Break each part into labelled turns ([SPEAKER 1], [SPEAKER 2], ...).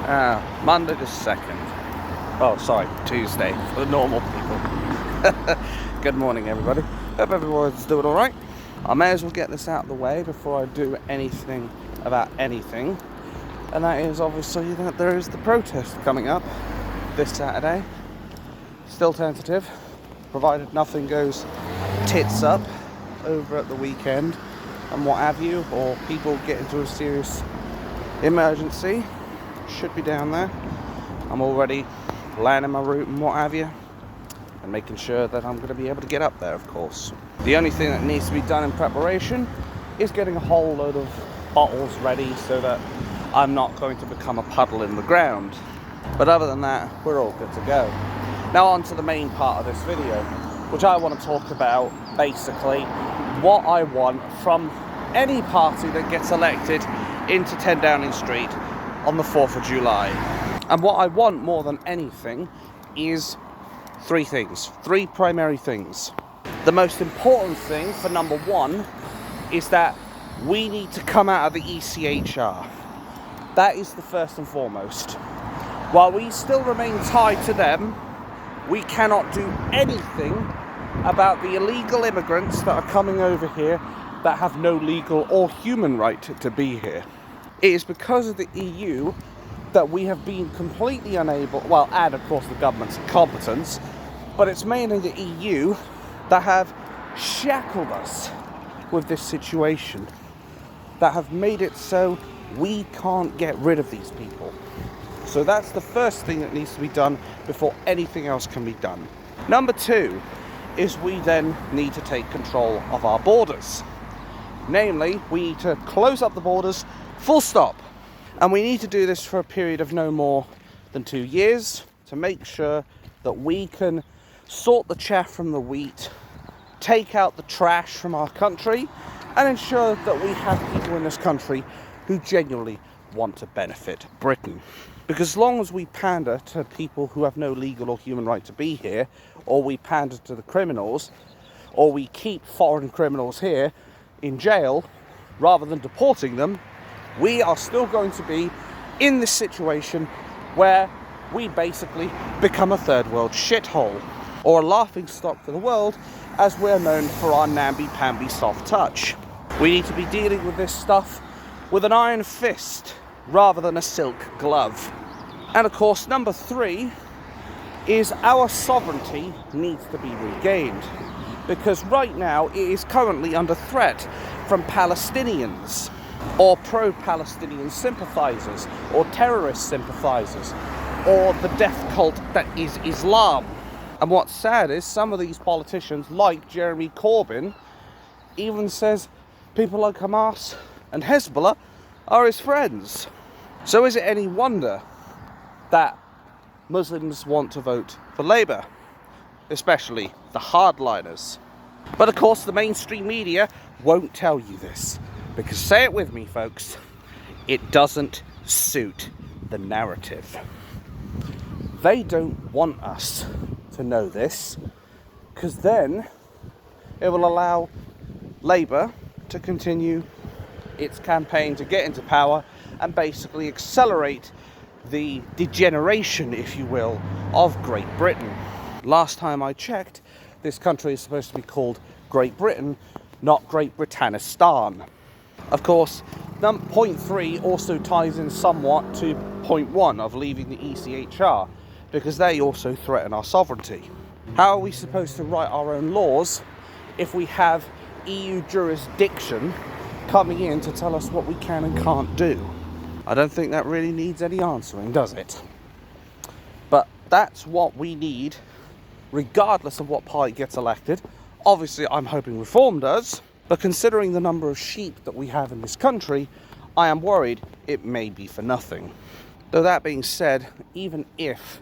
[SPEAKER 1] Monday the 2nd. Oh, sorry, Tuesday for the normal people. Good morning, everybody. Hope everyone's doing alright. I may as well get this out of the way before I do anything about anything. And that is obviously that there is the protest coming up this Saturday. Still tentative, provided nothing goes tits up over at the weekend and what have you, or people get into a serious emergency. Should be down there. I'm already planning my route and what have you, and making sure that I'm going to be able to get up there, of course. The only thing that needs to be done in preparation is getting a whole load of bottles ready so that I'm not going to become a puddle in the ground. But other than that, we're all good to go. Now on to the main part of this video, which I want to talk about basically what I want from any party that gets elected into 10 Downing Street on the 4th of July. And what I want more than anything is three primary things. The most important thing for number one is that we need to come out of the ECHR. That is the first and foremost. While we still remain tied to them, we cannot do anything about the illegal immigrants that are coming over here that have no legal or human right to be here. It is because of the EU that we have been completely unable, well, and of course the government's incompetence, but it's mainly the EU that have shackled us with this situation, that have made it so we can't get rid of these people. So that's the first thing that needs to be done before anything else can be done. Number two is we then need to take control of our borders. Namely, we need to close up the borders, full stop. And we need to do this for a period of no more than 2 years to make sure that we can sort the chaff from the wheat, take out the trash from our country, and ensure that we have people in this country who genuinely want to benefit Britain. Because as long as we pander to people who have no legal or human right to be here, or we pander to the criminals, or we keep foreign criminals here in jail rather than deporting them, we are still going to be in this situation where we basically become a third world shithole, or a laughing stock for the world, as we're known for our namby-pamby soft touch. We need to be dealing with this stuff with an iron fist rather than a silk glove. And of course, number three is our sovereignty needs to be regained, because right now it is currently under threat from Palestinians, or pro-Palestinian sympathizers, or terrorist sympathizers, or the death cult that is Islam. And what's sad is some of these politicians, like Jeremy Corbyn, even says people like Hamas and Hezbollah are his friends. So is it any wonder that Muslims want to vote for Labour, especially the hardliners? But of course the mainstream media won't tell you this, because, say it with me folks, it doesn't suit the narrative. They don't want us to know this, because then it will allow Labour to continue its campaign to get into power and basically accelerate the degeneration, if you will, of Great Britain. Last time I checked, this country is supposed to be called Great Britain, not Great Britannistan. Of course, point 3 also ties in somewhat to point 1 of leaving the ECHR, because they also threaten our sovereignty. How are we supposed to write our own laws if we have EU jurisdiction coming in to tell us what we can and can't do? I don't think that really needs any answering, does it? But that's what we need, regardless of what party gets elected. Obviously, I'm hoping Reform does, but considering the number of sheep that we have in this country, I am worried it may be for nothing. Though that being said, even if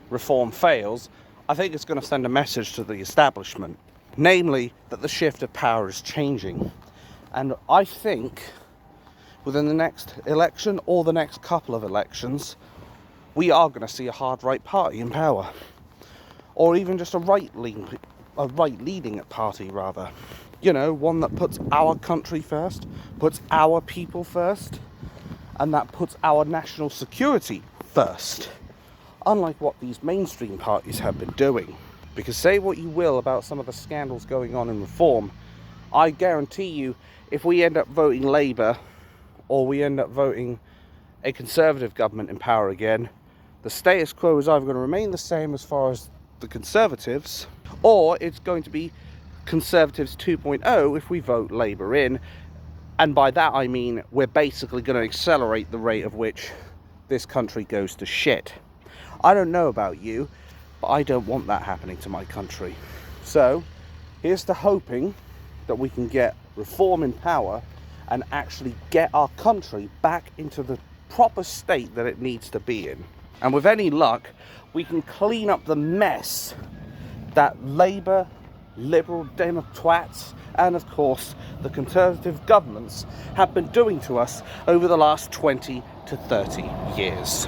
[SPEAKER 1] Reform fails, I think it's going to send a message to the establishment, namely that the shift of power is changing. And I think within the next election or the next couple of elections, we are going to see a hard right party in power, or even just a right-leaning party rather. You know, one that puts our country first, puts our people first, and that puts our national security first, unlike what these mainstream parties have been doing. Because say what you will about some of the scandals going on in reform, I guarantee you, if we end up voting Labour, or we end up voting a Conservative government in power again, the status quo is either going to remain the same as far as the Conservatives, or it's going to be Conservatives 2.0 if we vote Labour in. And by that I mean we're basically going to accelerate the rate of which this country goes to shit. I don't know about you, but I don't want that happening to my country. So here's to hoping that we can get reform in power and actually get our country back into the proper state that it needs to be in. And with any luck, we can clean up the mess that Labour, Liberal Democrats, and of course the Conservative governments have been doing to us over the last 20 to 30 years.